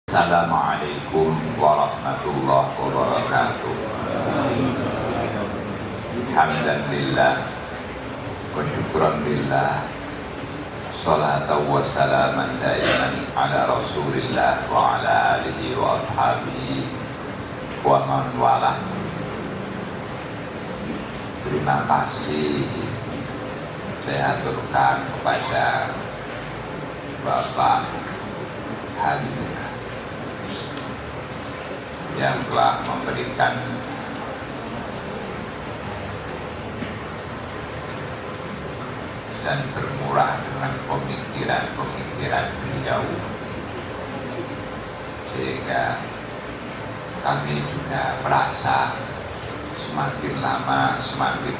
Assalamualaikum warahmatullahi wabarakatuh. Alhamdulillah wa syukran lillah, salatu wa salaman daiman ala rasulillah wa ala alihi wa ashabihi wa man walah. Terima kasih saya aturkan kepada Bapak Halim yang telah memberikan dan bermurah dengan pemikiran-pemikiran beliau, sehingga kami juga merasa semakin lama semakin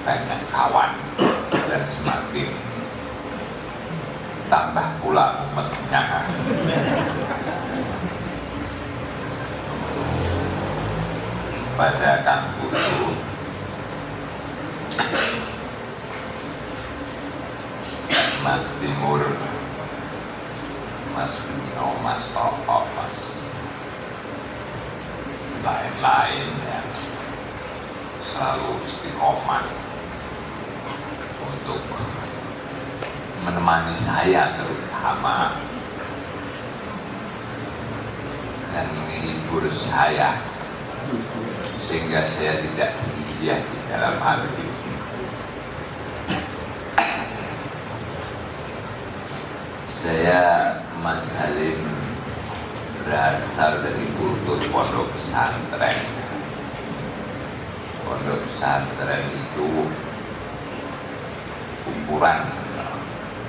banyak kawan dan semakin tambah pula umatnya. Pada Kang Putu, Mas Timur, Mas Bino, Mas Toto, Mas lain-lain yang selalu istiqomah untuk menemani saya terutama dan menghibur saya, sehingga saya tidak sendirian di dalam hal ini. Saya Mas Halim berasal dari kultur pondok pesantren. Pondok pesantren itu ukuran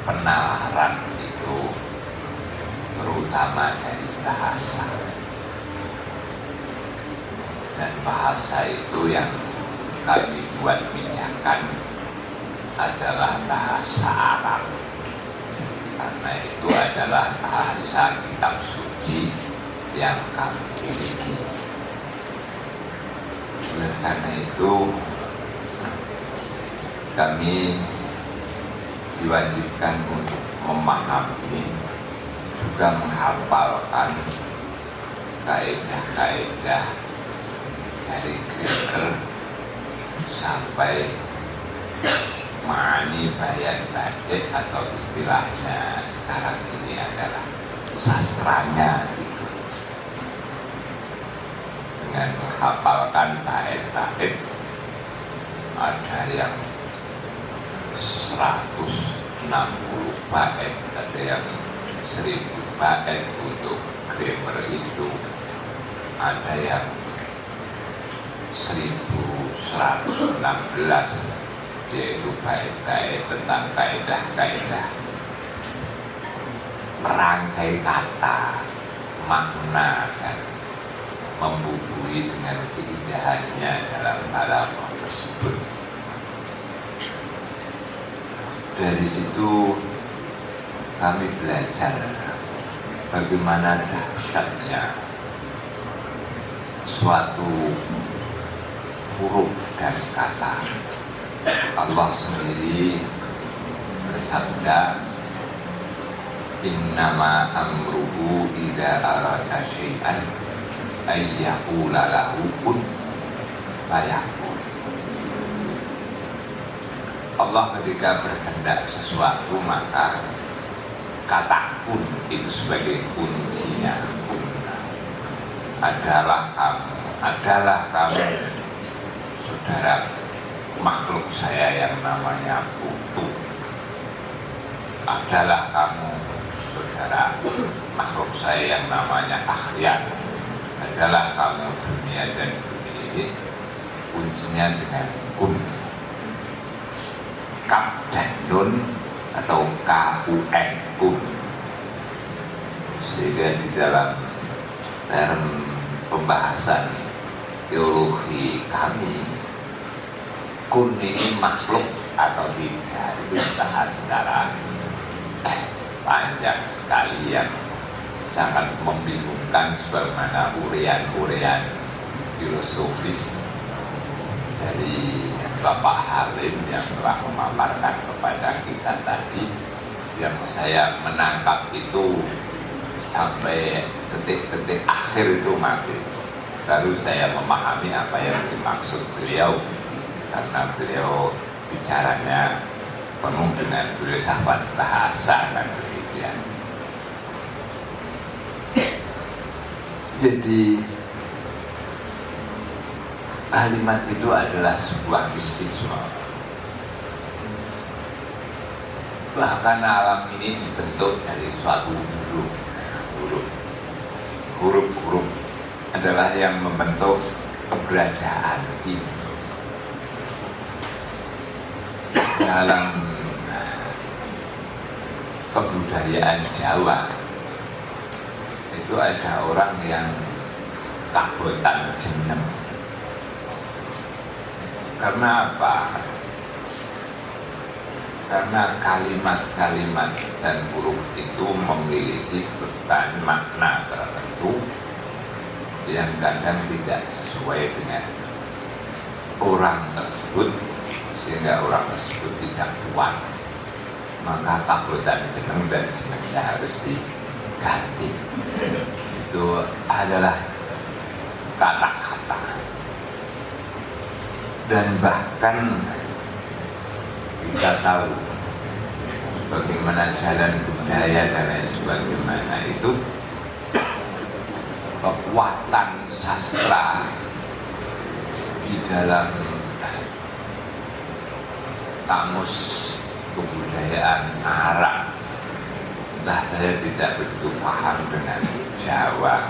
penalaran itu terutama dari bahasa. Dan bahasa itu yang kami buat pijakan adalah bahasa Arab, karena itu adalah bahasa kitab suci yang kami miliki. Oleh karena itu kami diwajibkan untuk memahami, juga menghafalkan kaidah-kaidah dari grammar sampai ma'ani bayan batik, atau istilahnya sekarang ini adalah sastranya gitu. Dengan menghafalkan bait-bait, ada yang 160 bait, ada yang 1000 bait untuk grammar itu, ada yang 1116, yaitu bait-bait tentang kaidah-kaidah merangkai kata, makna, dan membubuhi dengan keindahannya dalam balaghah tersebut. Dari situ kami belajar bagaimana dahsyatnya suatu huruf dan kata. Allah sendiri bersabda, innama amruhu idza arada syai'an ay yaqula lahu kun fayakun. Allah ketika berkehendak sesuatu maka kata kun itu sebagai kuncinya. Kun, adalah kamu saudara makhluk saya yang namanya Putu, adalah kamu saudara makhluk saya yang namanya Akhyar, adalah kamu dunia dan dunia ini. Kuncinya dengan kun, kaf dan nun atau kun, kun. Sehingga di dalam term pembahasan teologi kami, kun ini makhluk atau tidak itu dibahas secara panjang sekali, yang sangat membingungkan, sebagaimana urian-urian filosofis dari Bapak Halim yang telah memaparkan kepada kita tadi, yang saya menangkap itu sampai detik-detik akhir itu masih baru saya memahami apa yang dimaksud beliau, karena beliau bicaranya penuh dengan filsafat bahasa dan demikian. Jadi kalimat itu adalah sebuah mistisme. Bahkan alam ini dibentuk dari suatu huruf adalah yang membentuk keberadaan ini. Dalam kebudayaan Jawa itu ada orang yang kabotan jeneng. Karena apa? Karena kalimat-kalimat dan huruf itu memiliki beban makna tertentu yang kadang tidak sesuai dengan orang tersebut, sehingga orang tersebut tidak kuat. Maka kabotan jeneng dan jenengnya harus diganti. Itu adalah kata-kata. Dan bahkan kita tahu bagaimana jalan budaya dan lain sebagainya itu, kekuatan sastra di dalam kamus kebudayaan Arab. Entah, saya tidak begitu paham dengan Jawa,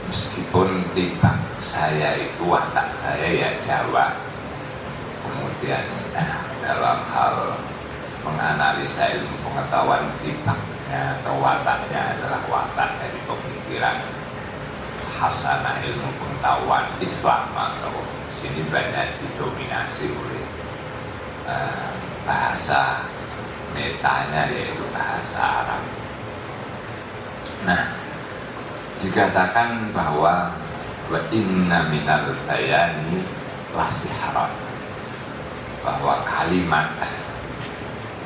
meskipun tiba saya itu watak saya ya Jawa. Kemudian dalam hal menganalisa ilmu pengetahuan, tibaknya atau wataknya adalah watak dari pemikiran hasanah ilmu pengetahuan Islam, atau sini banyak didominasi oleh bahasa metanya, yaitu bahasa Arab. Nah, dikatakan bahwa wa inna minal bayani lasihran, bahwa kalimat,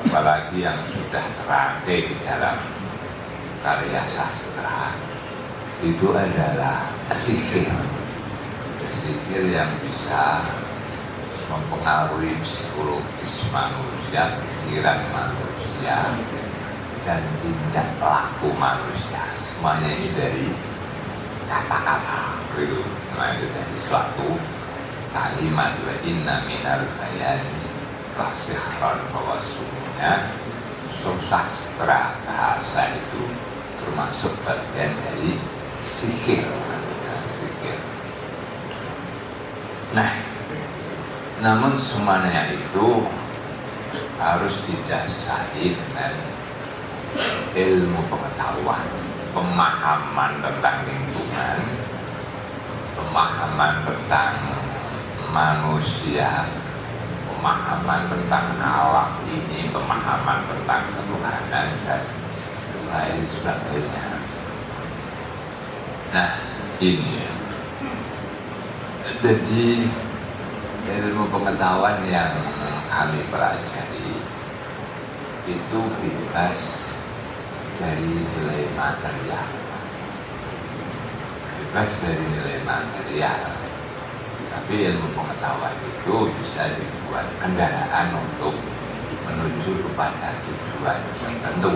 apalagi yang sudah terangkai di dalam karya sastra, itu adalah sihir yang bisa mempengaruhi psikologis manusia, pikiran manusia, dan tindak laku manusia. Semuanya ini dari kata-kata itu. Nah, itu dari suatu kalimat. Wa inna minal bayani lasihran, bahwa sungguhnya sastra bahasa itu termasuk bagian dari sihir. Nah, namun semuanya itu harus didasari dengan ilmu pengetahuan, pemahaman tentang lingkungan, pemahaman tentang manusia, pemahaman tentang alam ini, pemahaman tentang ketuhanan dan lain sebagainya. Nah, ini jadi ilmu pengetahuan yang kami pelajari itu bebas dari nilai material, tapi ilmu pengetahuan itu bisa dibuat kendaraan untuk menuju kepada tujuan tertentu,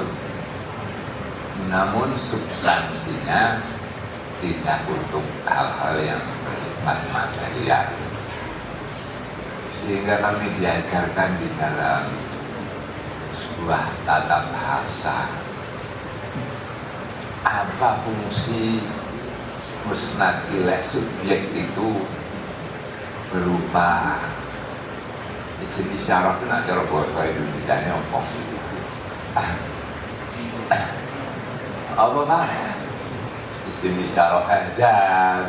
namun substansinya tidak untuk hal-hal yang bersifat material. Sehingga kami diajarkan di dalam sebuah tata bahasa apa fungsi musnad ilaihi subjek itu berupa isim isyarah. Itu nanti bahasa Indonesia-nya apa Pak? Isim isyarah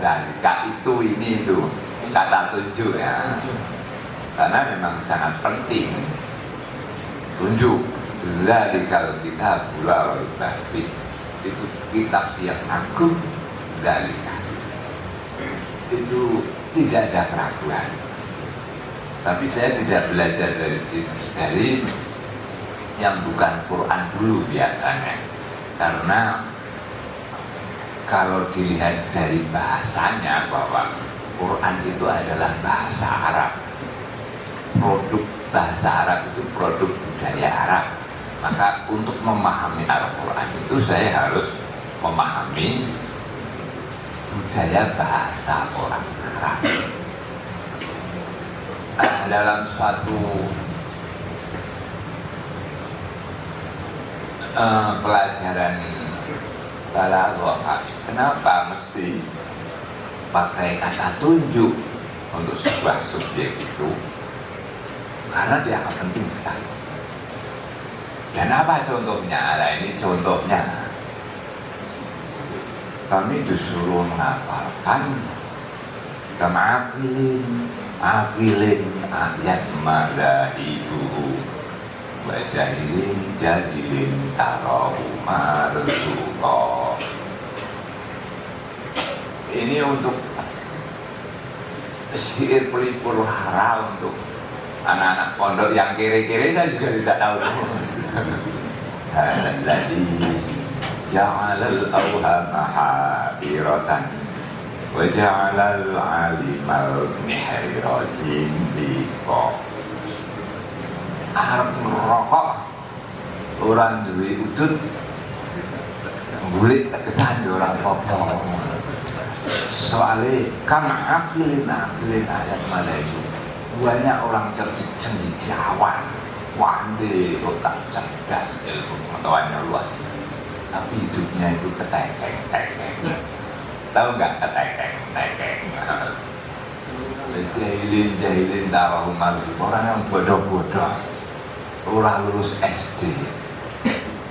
dan itu ini itu kata tunjuk ya, karena memang sangat penting. Tunjuk zalikal kitab la raiba fihi, itu kitab yang agung, zalika itu tidak ada keraguan. Tapi saya tidak belajar dari yang bukan Quran dulu biasanya, Karena kalau dilihat dari bahasanya bahwa Quran itu adalah bahasa Arab, produk bahasa Arab itu produk budaya Arab, maka untuk memahami Al-Quran itu saya harus memahami budaya bahasa orang Arab. Dalam suatu pelajaran balaghah, kenapa mesti pakai kata tunjuk untuk sebuah subjek itu? Karena dia akan penting sekali. Dan apa contohnya? Nah, ini contohnya. Kami disuruh menghafalkan akilin ayat madahidu wa jahilin tarahu marzuqa. Ini untuk syair pelipur hara untuk anak-anak pondok yang kiri-kiri saya juga tidak tahu. Alladzi ja'alal awhama habiratan wa ja'alal alimal mihrazin liqa. Arep ngerokok orang duwe udut bulik kesan yo ora apa-apa. Soalnya kan akilin ayat malaikat. Banyak orang cendekiawan, pandai, otak cerdas, ilmu pengetahuannya luas, tapi hidupnya itu ketekeng. Tahu nggak ketekeng? Jahilin tawahu marzuqa, orang yang bodoh-bodoh, orang lulus SD,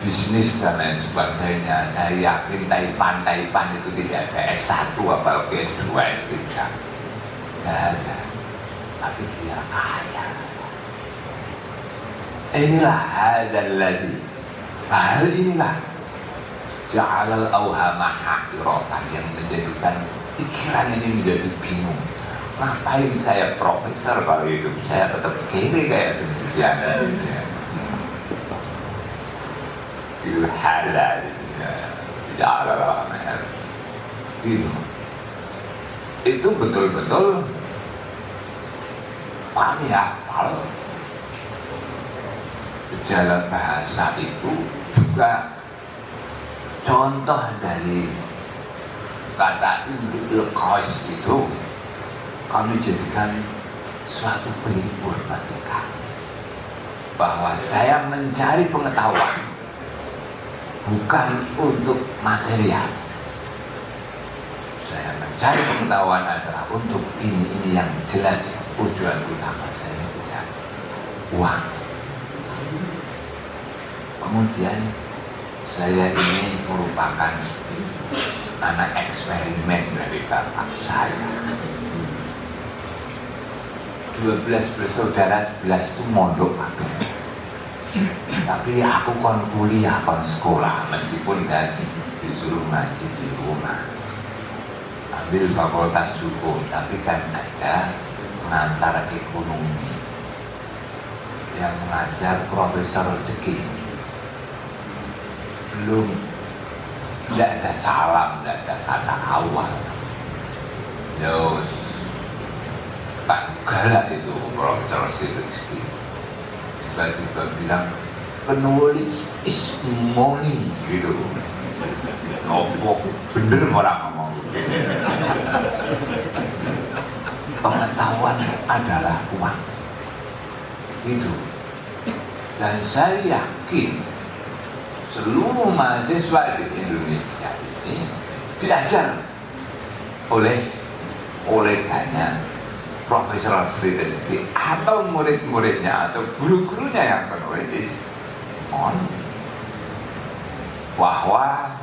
bisnis dan lain sebagainya. Saya yakin Taipan itu tidak ada S1 apalagi S2, S3, tidak ada. Tapi dia kaya. Inilah hadzalladzi, hal inilah ja'alal awhama haqiratan, yang menjadikan pikiran ini menjadi bingung. Ngapain saya profesor kalau hidup saya tetap kiri kayak demikian? Itu halal, ja'alal awhama gitu. Itu betul-betul kami hafal. Dalam bahasa itu juga contoh dari kata ilqais itu kami jadikan suatu pelipur bagi kami, bahwa saya mencari pengetahuan bukan untuk material. Saya mencari pengetahuan adalah untuk ini yang jelas. Tujuan utama saya punya uang. Kemudian saya ini merupakan anak eksperimen dari bapak saya. 12 bersaudara, 11 itu mondok kabeh. Tapi aku kon kuliah, kon sekolah, meskipun saya disuruh ngaji di rumah. Ambil fakultas hukum, tapi kan ada pengantar ekonomi yang mengajar Profesor Rezeki. Belum, tidak ada salam, tidak ada kata awal. Terus Pak Galak itu Profesor Rezeki tiba-tiba bilang penulis ismoni gitu. Ngopo bener orang ngomong gitu. Pengetahuan adalah uang itu, dan saya yakin seluruh mahasiswa di Indonesia ini diajar oleh koleganya Profesor Sri Rezeki atau murid-muridnya atau guru-gurunya yang penulis bahwa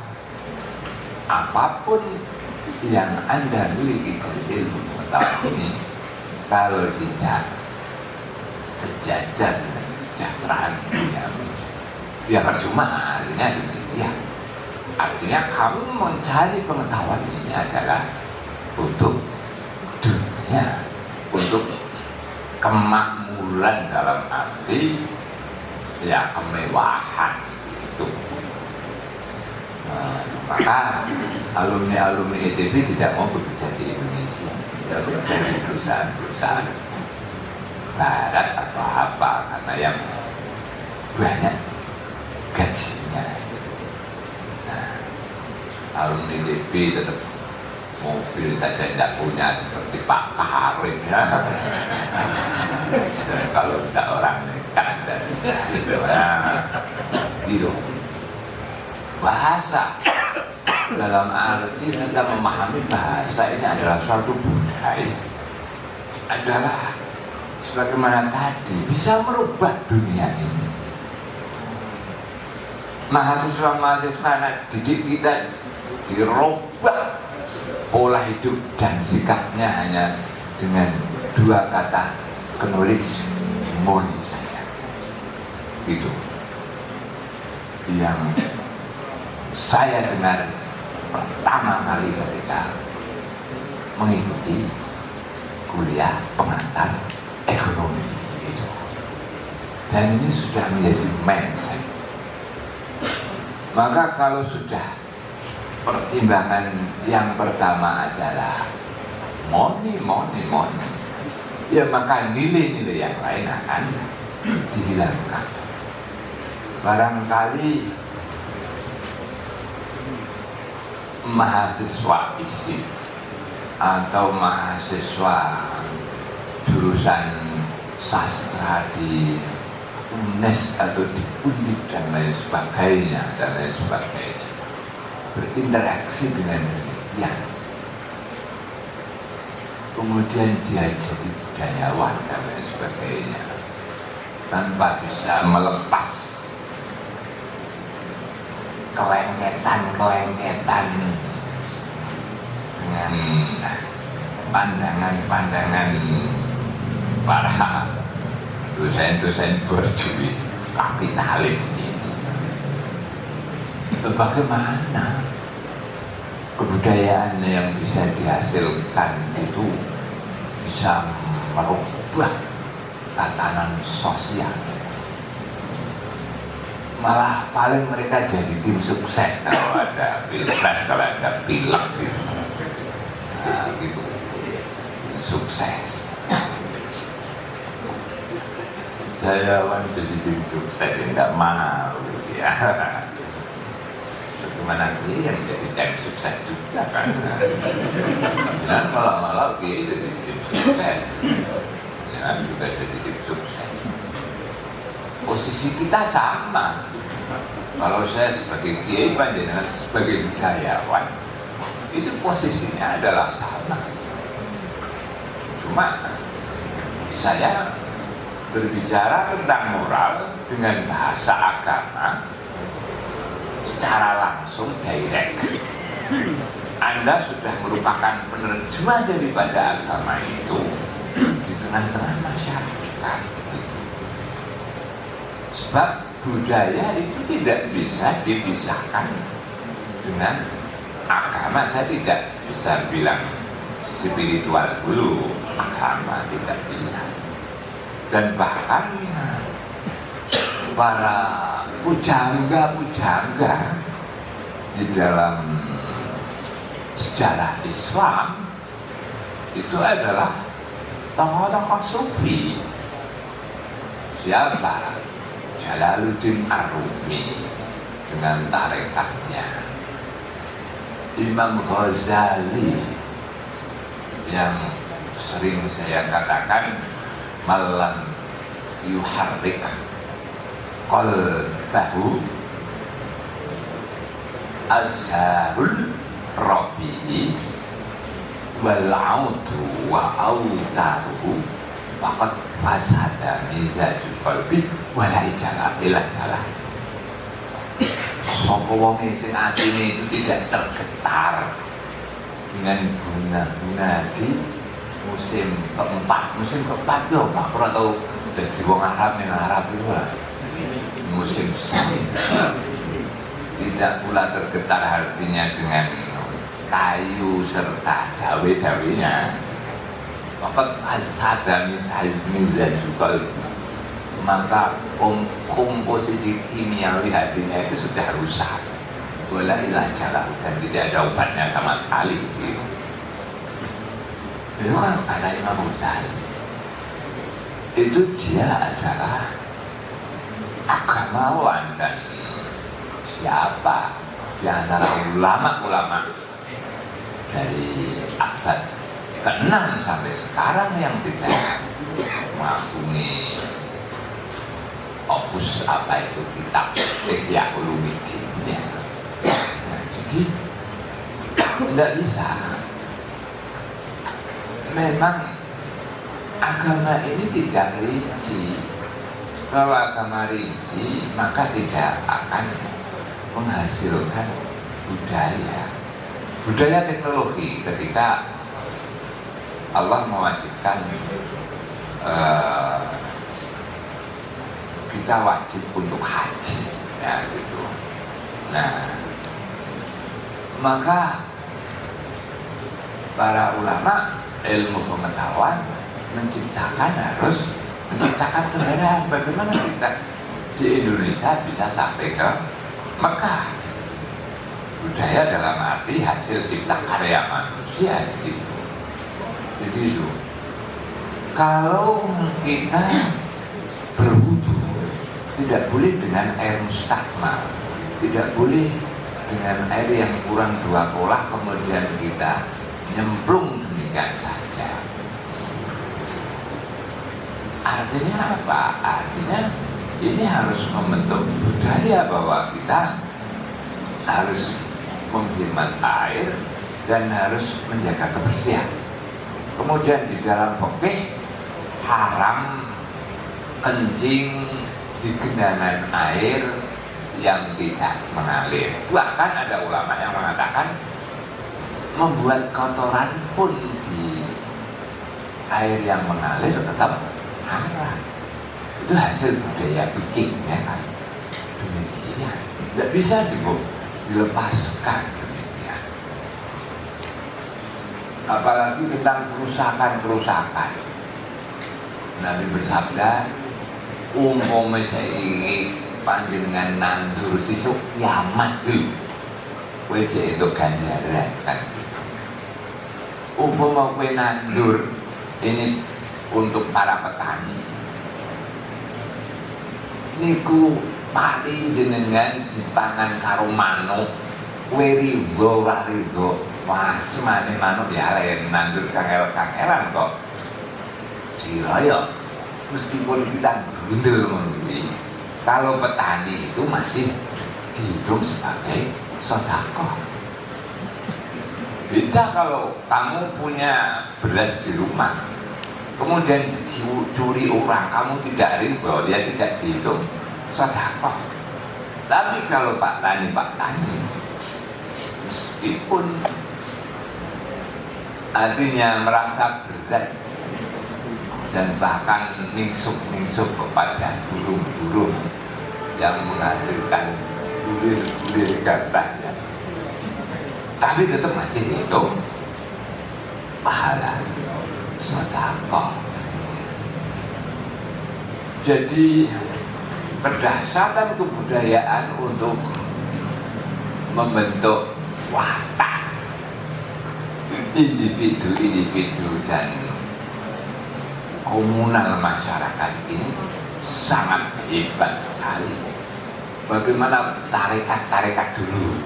apapun yang Anda miliki ilmu pengetahuan ini, kalau tidak sejajar dengan kesejahteraan dunia, ya percuma. Artinya demikian. Artinya kamu mencari pengetahuan ini adalah untuk dunia, untuk kemakmuran dalam arti ya kemewahan itu. Maka alumni ITB tidak mau bekerja di Indonesia, dia bekerja di perusahaan-perusahaan barat atau apa, karena yang banyak gajinya. Nah, alumni ITB tetap mobil saja tidak punya seperti Pak Kaharim ya. Kalau tidak orang nekat tidak bisa gitu. Nah, gitu. Bahasa dalam arti kita memahami bahasa ini adalah suatu budaya, adalah sebagaimana tadi bisa merubah dunia ini. Mahasiswa-mahasiswa didik kita dirubah pola hidup dan sikapnya hanya dengan dua kata knowledge money saja. Itu yang saya dengar pertama kali ketika mengikuti kuliah pengantar ekonomi itu. Dan ini sudah menjadi mindset. Maka kalau sudah pertimbangan yang pertama adalah money, ya maka nilai-nilai yang lain akan dihilangkan. Barangkali mahasiswa isi atau mahasiswa jurusan sastra di UNES atau di UNIP dan lain sebagainya berinteraksi dengan demikian, kemudian dia jadi budayawan dan lain sebagainya tanpa bisa melepas kelengketan dengan pandangan-pandangan para dosen-dosen berjuis kapitalis ini. Bagaimana kebudayaan yang bisa dihasilkan itu bisa merubah tatanan sosial? Malah paling mereka jadi tim sukses kalau ada pilpres, kalau ada pileg gitu. Nah, gitu. Sukses. Saya jadi tim sukses, tidak mau ya. Bagaimana dia yang jadi tim sukses juga kan? Dan malah dia jadi tim sukses. Jangan juga jadi tim sukses. Posisi kita sama. Kalau saya sebagai kiai, panjenengan sebagai budayawan, itu posisinya adalah sama. Cuma saya berbicara tentang moral dengan bahasa agama secara langsung direct. Anda sudah merupakan penerjemah daripada agama itu di tengah-tengah masyarakat. Sebab budaya itu tidak bisa dipisahkan dengan agama. Saya tidak bisa bilang spiritual dulu, agama tidak bisa. Dan bahkan para pujangga di dalam sejarah Islam itu adalah tokoh-tokoh sufi. Siapa? Jalaluddin Ar-Rumi dengan tarekatnya, Imam Ghazali yang sering saya katakan malam yuharrik qalbahu azharul rabi'i wal audu wa autaruhu faqad fasada mizajul qalbi wala ijalah ila jalah. Sapa wong sing atine itu tidak tergetar dengan bunga-bunga di musim keempat loh, Pak. Ora tau dadi wong Arab ning Arab itu lah. Musim semi. Tidak pula tergetar hatinya dengan kayu serta dawe-dawenya. Fakat asada misalnya juga, maka komposisi kimiawi hatinya itu sudah rusak. wala ilaha dan tidak ada obatnya sama sekali gitu. Itu kan kata Imam Ghazali, itu dia adalah agamawan dan siapa di antara ulama-ulama dari abad ke-6 sampai sekarang yang tidak mengagumi opus apa itu kitab Ihya Ulumuddin ya. Nah, jadi tidak bisa. Memang agama ini tidak rinci. Kalau agama rinci maka tidak akan menghasilkan budaya. Budaya teknologi ketika Allah mewajibkan kita wajib untuk haji ya gitu. Nah, maka para ulama ilmu pengetahuan harus menciptakan kendaraan. Bagaimana kita di Indonesia bisa sampai ke Mekah? Budaya dalam arti hasil cipta karya manusia di situ. Jadi itu, kalau kita berwudu tidak boleh dengan air mustakmal, tidak boleh dengan air yang kurang 2 kolah kemudian kita nyemplung demikian saja. Artinya apa? Artinya ini harus membentuk budaya bahwa kita harus menghemat air dan harus menjaga kebersihan. Kemudian di dalam fikih haram kencing di genangan air yang tidak mengalir. Bahkan ada ulama yang mengatakan membuat kotoran pun di air yang mengalir tetap haram. Itu hasil budaya fikih ya kan. Demikian tidak bisa dilepaskan demikian. Apalagi tentang kerusakan-kerusakan. Nabi bersabda, umpama saiki panjenengan nandur sisuk kiamat lho. Kowe jek entuk ganjaran kan. Umpama kowe nandur, ini untuk para petani. Niku pari jenengan dipangan karo manuk, kowe rigo ora rigo. Wah, semane manuk ya lain nandur kangel-kangelan kok. Siraya, meskipun kita berundel menurut, kalau petani itu masih dihitung sebagai sedekah. Beda kalau kamu punya beras di rumah, kemudian dicuri orang, kamu tidak riba, dia tidak dihitung sedekah. Tapi kalau Pak Tani, meskipun artinya merasa berat dan bahkan ningsuk kepada burung-burung yang menghasilkan bulir-bulir katanya, tapi tetap masih dihitung pahala sedekah. Jadi berdasarkan kebudayaan untuk membentuk watak individu-individu dan komunal masyarakat ini sangat hebat sekali. Bagaimana tarekat-tarekat dulu,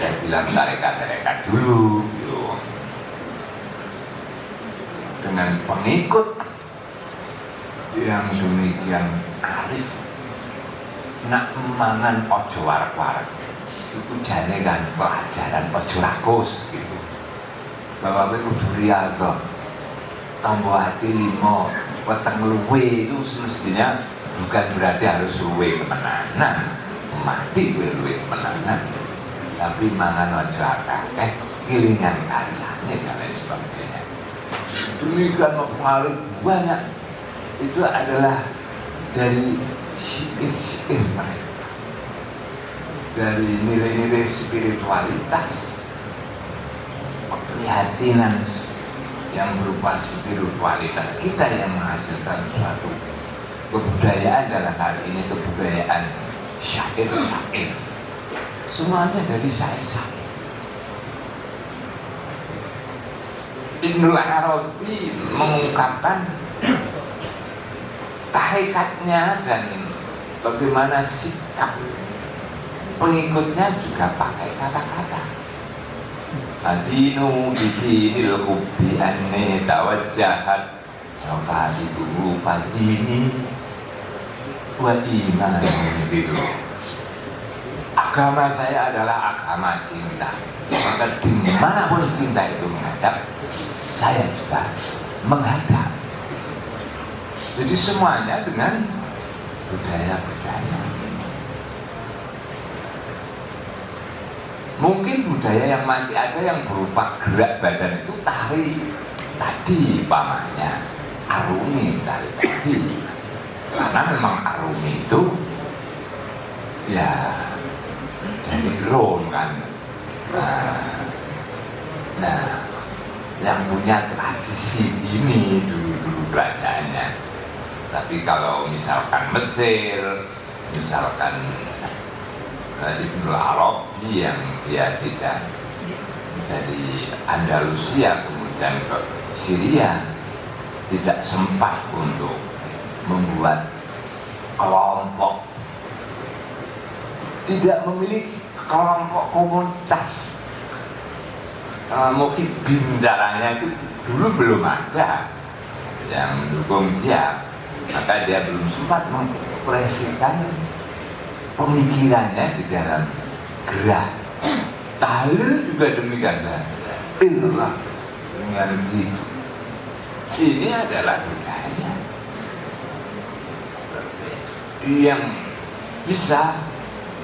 saya bilang tarekat-tarekat dulu gitu. Dengan pengikut yang demikian arif, nak mangan ojo warak-warak, itu jane kan pelajaran ojo rakus gitu. Bahwa kowe kudu riyadhah, tambah hati 5, weteng luwe itu semestinya bukan berarti harus luwe kemenanan, mati kowe luwe kemenanan, tapi mangan ojo akeh, kiringan kancane dan lain sebagainya. Demikian mempengaruhi banyak. Itu adalah dari syair-syair mereka, dari nilai-nilai spiritualitas, keprihatinan yang berupa spiritualitas kita yang menghasilkan suatu kebudayaan. Dalam hal ini kebudayaan syair-syair semuanya dari saya. Ibnul Arabi mengungkapkan hakikatnya dan bagaimana sikap pengikutnya juga pakai kata-kata. Adinu bidinil hubbi anni tawajjahat sawadidu fadini wa imani gitu. Agama saya adalah agama cinta. Maka dimanapun cinta itu menghadap, saya juga menghadap. Jadi semuanya dengan budaya-budaya. Mungkin budaya yang masih ada yang berupa gerak badan itu tari tadi, pamannya arumi tari tadi. Karena memang arumi itu ya dari Rom kan. Nah, yang punya tradisi ini dulu kerajaannya. Tapi kalau misalkan Mesir, misalkan Ibnul Arabi yang dia tidak dari Andalusia kemudian ke Syria, tidak sempat untuk membuat kelompok, tidak memiliki kelompok komunitas muhibin caranya itu dulu belum ada yang mendukung dia, maka dia belum sempat mengekspresikan pemikirannya di dalam gerak. Tahlil juga demikian, illallah dengan gitu. Ini adalah budaya yang bisa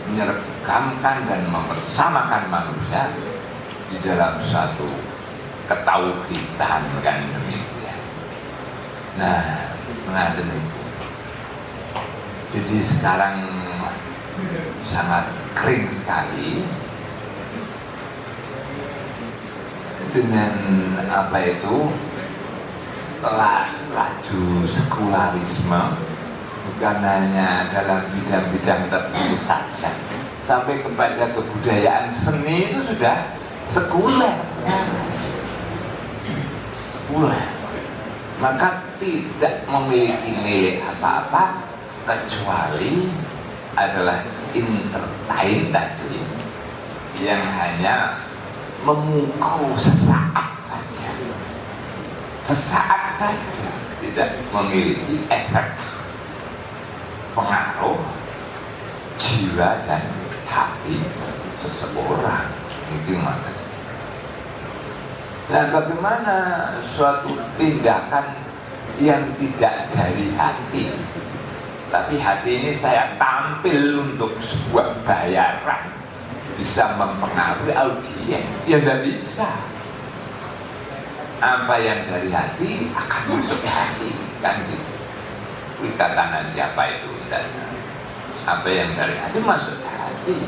menyergamkan dan mempersamakan manusia di dalam suatu ketauhidan kan demikian. Nah, mengaten itu. Jadi sekarang sangat kering sekali dengan apa itu laju sekularisme, bukan hanya dalam bidang-bidang tertentu saja, sampai kepada kebudayaan seni itu sudah sekuler sekarang. Sekuler, maka tidak memiliki nilai apa-apa kecuali adalah entertain tadi yang hanya memukau sesaat saja, tidak memiliki efek pengaruh jiwa dan hati seseorang. Itu makanya. Nah, bagaimana suatu tindakan yang tidak dari hati, tapi hati ini saya tampil untuk sebuah bayaran, bisa mempengaruhi audiens? Ya tidak bisa. Apa yang dari hati akan masuk hati, kan gitu. Kita tanya siapa itu? Dan apa yang dari hati masuk hati.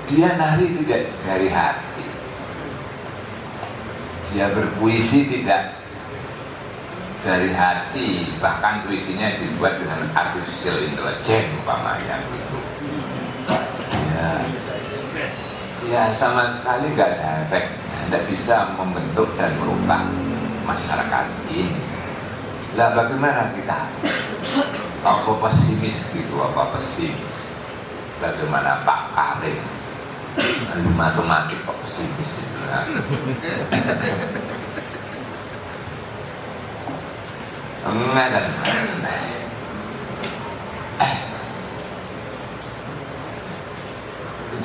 Dia nari tidak dari hati. Dia berpuisi tidak dari hati, bahkan puisinya dibuat dengan artificial intelligence umpamanya gitu. Ya sama sekali nggak ada efeknya, tidak bisa membentuk dan merubah masyarakat ini. Lah bagaimana kita? Apa pesimis gitu, apa pesimis? Bagaimana Pak Karim? Matematik kok pesimis itu? Enggak kan?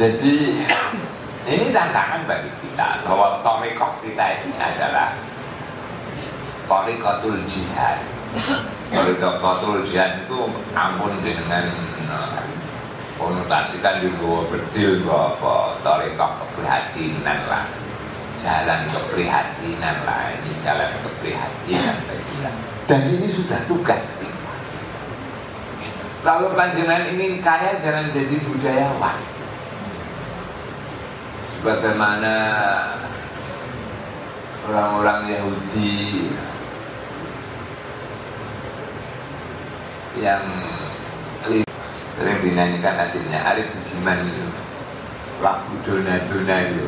Jadi ini tantangan bagi kita bahwa thariqah kita ini adalah thariqatul jihad. Thariqatul jihad itu ampun dengan konotasikan juga bedil bahwa thariqah keprihatinan lah, jalan keprihatinan lah, ini jalan keprihatinan bagi kita. Dan ini sudah tugas kita. Kalau panjenengan ingin kaya, jangan jadi budayawan. Sebagaimana orang-orang Yahudi yang sering dinyanyikan adiknya Arif Budiman itu, lagu Dona-Dona itu,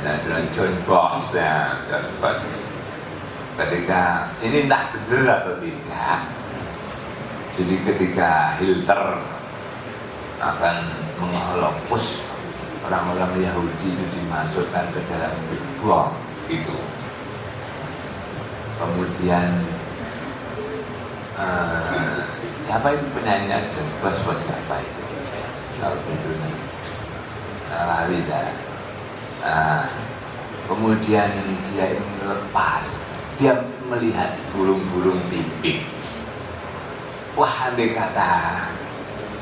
Dona-Dona John Boss ya, John Boss. Ketika ini entah benar atau tidak, jadi ketika Hitler akan menghapus orang-orang Yahudi itu dimasukkan ke dalam gerbong itu, kemudian siapa itu penyanyi John Boss siapa itu? Kalau betul lari saya. Kemudian dia ingin lepas, dia melihat burung-burung pipik. Wah, andai kata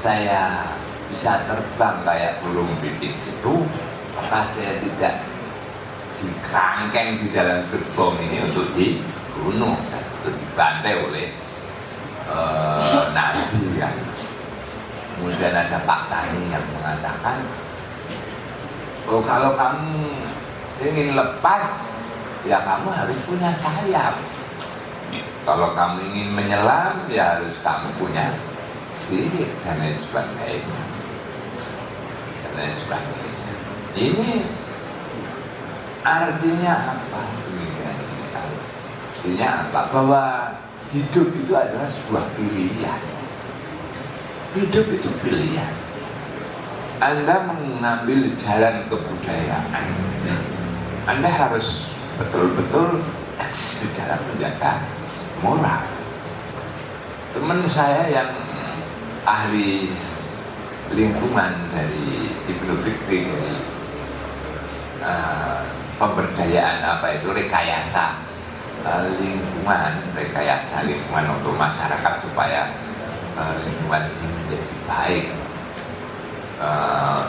saya bisa terbang kayak burung pipik itu, maka saya tidak dikerangkeng di dalam gerbong ini untuk dibunuh, untuk dibantai oleh Nazi kan. Kemudian ada Pak Tani yang mengatakan, oh kalau kamu ingin lepas, ya kamu harus punya sayap. Kalau kamu ingin menyelam, ya harus kamu punya sirip dan lain sebagainya. Dan lain sebagainya. Ini artinya apa? Artinya apa? Bahwa hidup itu adalah sebuah pilihan. Hidup itu pilihan. Anda mengambil jalan kebudayaan, Anda harus betul-betul eksis di dalam menjaga moral. Teman saya yang ahli lingkungan dari Ibnu Fikri, dari pemberdayaan apa itu, rekayasa lingkungan untuk masyarakat supaya lingkungan ini menjadi baik.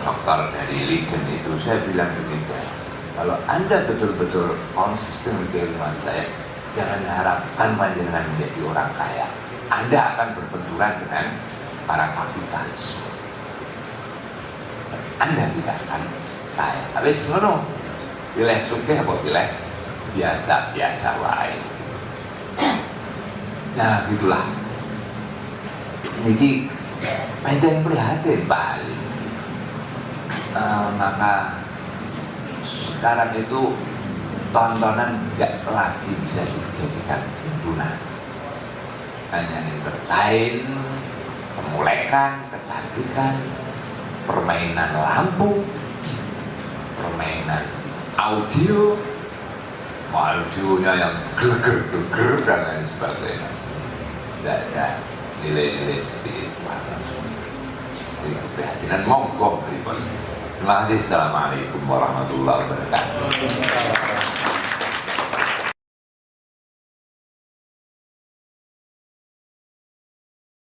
Dokter dari Leiden itu, saya bilang demikian, kalau Anda betul-betul konsisten dengan saya, jangan harapkan panjenengan menjadi orang kaya. Anda akan berbenturan dengan para kapitalis. Anda tidak akan kaya. Tapi sebenarnya pilih sugih apa pilih biasa-biasa wae. Nah, gitulah. Jadi pancen prihatin Pak Ali. Maka sekarang itu tontonan tidak lagi bisa dijadikan hiburan. Hanya entertain, kemulekan, kecantikan, permainan lampu, permainan audio, audionya yang geger-geger dan lain sebagainya. Tidak ada nilai-nilai spiritual. Jadi keprihatinan monggo pripun. Terima kasih. Assalamualaikum warahmatullahi wabarakatuh.